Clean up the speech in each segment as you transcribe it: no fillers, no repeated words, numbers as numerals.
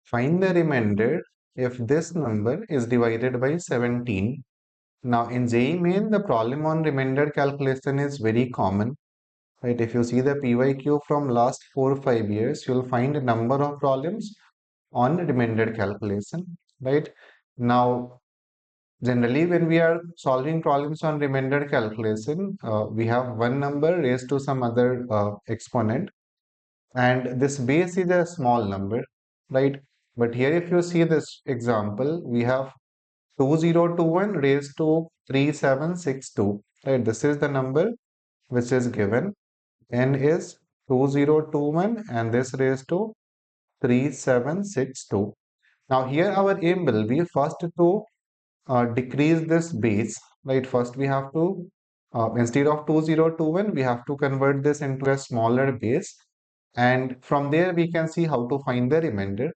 find the remainder if this number is divided by 17. Now in JEE Main, the problem on remainder calculation is very common. Right, if you see the PYQ from last 4 or 5 years, you'll find a number of problems on remainder calculation. Right, now generally when we are solving problems on remainder calculation, we have one number raised to some other exponent, and this base is a small number, right? But here if you see this example, we have 2021 raised to 3762, right? This is the number which is given. N is 2021 and this raised to 3762. Now here our aim will be first to decrease this base, right? First we have to, instead of 2021, we have to convert this into a smaller base. And from there we can see how to find the remainder.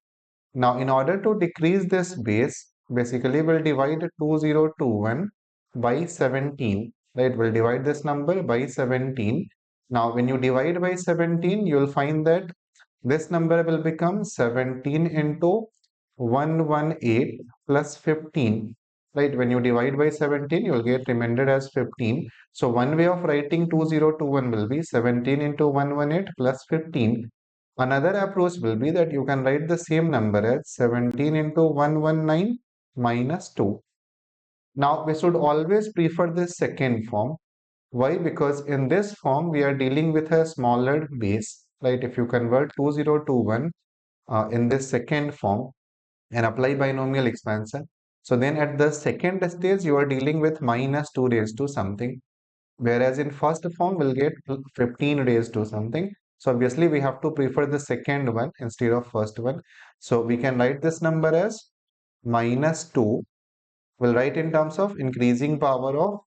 Now in order to decrease this base, basically we'll divide 2021 by 17, right? We'll divide this number by 17. Now when you divide by 17, you'll find that this number will become 17 into 118 plus 15, right? When you divide by 17, you'll get remainder as 15. So one way of writing 2021 will be 17 into 118 plus 15. Another approach will be that you can write the same number as 17 into 119 minus 2. Now we should always prefer this second form. Why? Because in this form we are dealing with a smaller base, right? If you convert 2021 in this second form and apply binomial expansion, so then at the second stage you are dealing with minus 2 raised to something, whereas in first form we'll get 15 raised to something. So obviously we have to prefer the second one instead of first one. So we can write this number as minus 2. We'll write in terms of increasing power of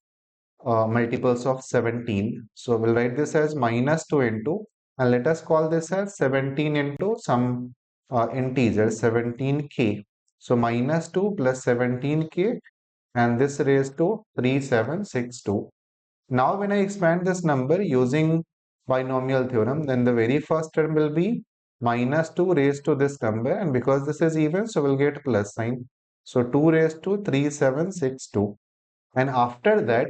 multiples of 17. So we'll write this as minus 2 into, and let us call this as 17 into some integer 17k. So minus 2 plus 17k, and this raised to 3762. Now when I expand this number using binomial theorem, then the very first term will be minus 2 raised to this number, and because this is even, so we'll get plus sign. So 2 raised to 3762. And after that,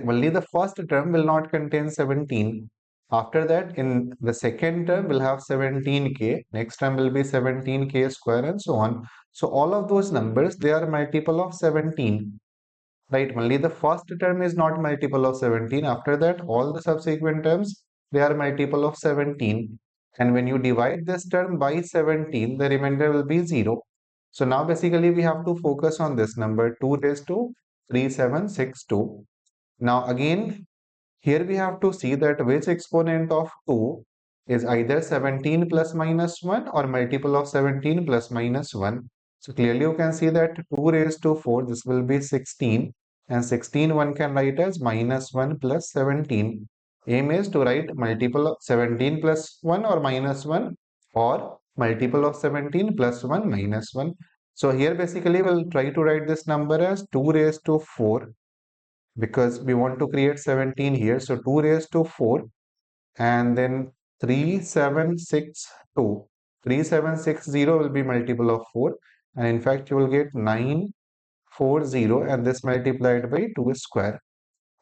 only the first term will not contain 17. After that, in the second term, we'll have 17k. Next term will be 17k square and so on. So all of those numbers, they are multiple of 17. Right, only the first term is not multiple of 17. After that, all the subsequent terms, they are multiple of 17. And when you divide this term by 17, the remainder will be 0. So now basically we have to focus on this number 2 raised to 3762. Now again, here we have to see that which exponent of 2 is either 17 plus minus 1 or multiple of 17 plus minus 1. So clearly you can see that 2 raised to 4, this will be 16, and 16 one can write as minus 1 plus 17. Aim is to write multiple of 17 plus 1 or minus 1, or multiple of 17 plus 1 minus 1. So here basically we'll try to write this number as 2 raised to 4, because we want to create 17 here. So 2 raised to 4, and then 3762. 3760 will be multiple of 4, and in fact you will get 940, and this multiplied by 2 square,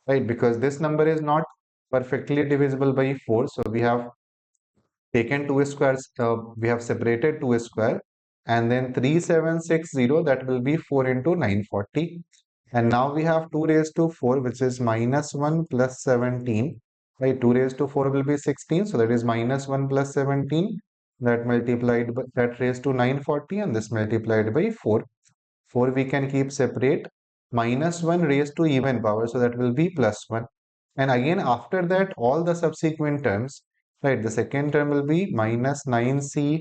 right? Because this number is not perfectly divisible by 4, so we have taken 2 squares, we have separated 2 square, and then 3760, that will be 4 into 940. And now we have 2 raised to 4, which is minus 1 plus 17. Right, 2 raised to 4 will be 16, so that is minus 1 plus 17, that multiplied by, that raised to 940, and this multiplied by 4. 4 we can keep separate. Minus 1 raised to even power, so that will be plus 1. And again after that, all the subsequent terms, right, the second term will be minus 9c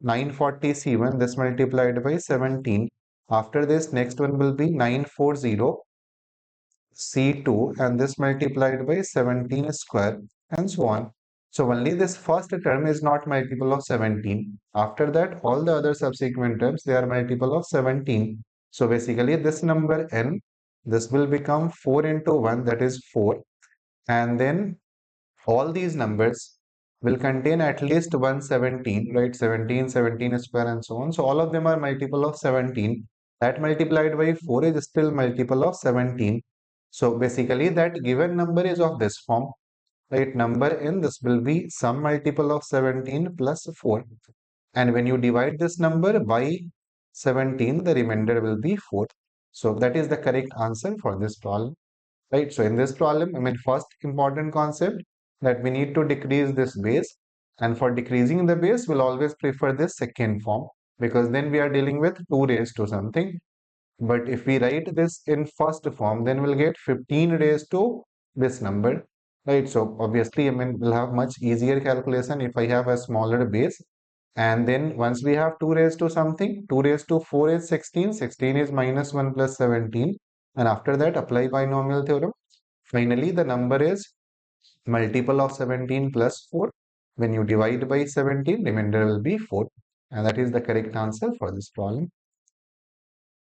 940c1, this multiplied by 17. After this, next one will be 940c2, and this multiplied by 17 square, and so on. So only this first term is not multiple of 17. After that, all the other subsequent terms, they are multiple of 17. So basically this number n, this will become 4 into 1, that is 4. And then all these numbers, will contain at least one 17, right? 17, 17 square and so on. So all of them are multiple of 17. That multiplied by 4 is still multiple of 17. So basically that given number is of this form, right? Number in this will be some multiple of 17 plus 4. And when you divide this number by 17, the remainder will be 4. So that is the correct answer for this problem, right? So in this problem, first important concept that we need to decrease this base. And for decreasing the base, we'll always prefer this second form because then we are dealing with 2 raised to something. But if we write this in first form, then we'll get 15 raised to this number, right? So obviously, we'll have much easier calculation if I have a smaller base. And then once we have 2 raised to something, 2 raised to 4 is 16, 16 is minus 1 plus 17. And after that, apply binomial theorem. Finally, the number is multiple of 17 plus 4. When you divide by 17, remainder will be 4. And that is the correct answer for this problem.